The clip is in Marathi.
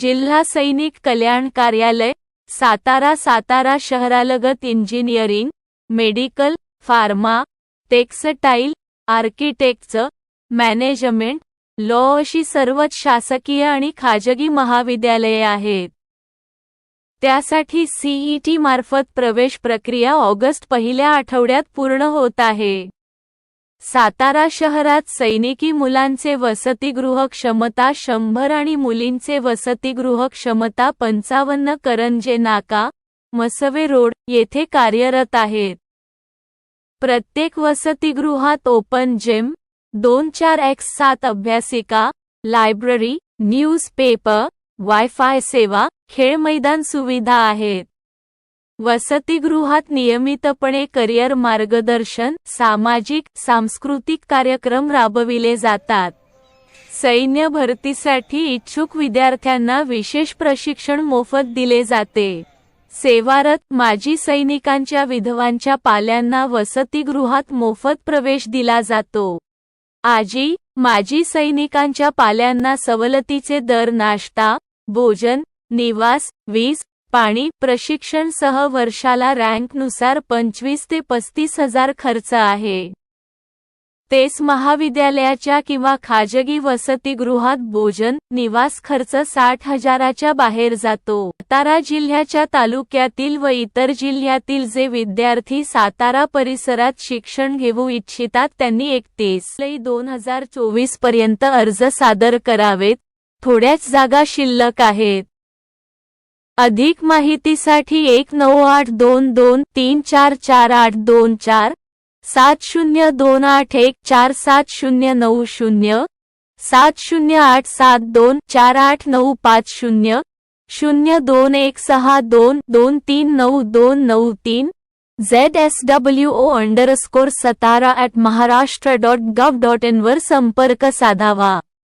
जिल्हा सैनिक कल्याण कार्यालय, सातारा सातारा शहरालगत engineering, medical, pharma, textile, architecture, management, law अशी सर्वच शासकीय आणि खाजगी महाविद्यालये आहेत. त्यासाठी सीईटी मार्फत प्रवेश प्रक्रिया ऑगस्ट पहिल्या आठवड्यात पूर्ण होत आहे. सातारा शहरात सैनिकी मुलांचे वसतिगृह क्षमता 100 आणि मुलींचे वसतिगृह क्षमता 55 करंजे नाका, मसवे रोड येथे कार्यरत आहेत. प्रत्येक वसतिगृहात ओपन जिम, 2-4x7 अभ्यासिका, लायब्ररी, न्यूजपेपर, वायफाय सेवा, खेळ मैदान सुविधा आहेत. वसतिगृहात नियमितपणे करिअर मार्गदर्शन, सामाजिक, सांस्कृतिक कार्यक्रम राबविले जातात. सैन्य भरतीसाठी इच्छुक विद्यार्थ्यांना विशेष प्रशिक्षण मोफत दिले जाते. सेवारत माजी सैनिकांच्या विधवांच्या पाल्यांना वसतिगृहात मोफत प्रवेश दिला जातो. आजी, माजी सैनिकांच्या पाल्यांना सवलतीचे दर नाश्ता, भोजन, निवास, वीज, पाणी, प्रशिक्षण सह वर्षाला रँकनुसार 25 ते 35 हजार खर्च आहे. तेच महाविद्यालयाच्या किंवा खाजगी वसतिगृहात भोजन, निवास खर्च 60 हजाराच्या बाहेर जातो. सातारा जिल्ह्याच्या तालुक्यातील व इतर जिल्ह्यातील जे विद्यार्थी सातारा परिसरात शिक्षण घेऊ इच्छितात त्यांनी 31 जुलै 2024 पर्यंत अर्ज सादर करावेत. थोड्याच जागा शिल्लक आहेत. अधिक माहितीसाठी 198223444824, 7028147090, 7087248950, 02162239293, ZSWO_Satara@maharashtra.gov.in वर संपर्क साधावा.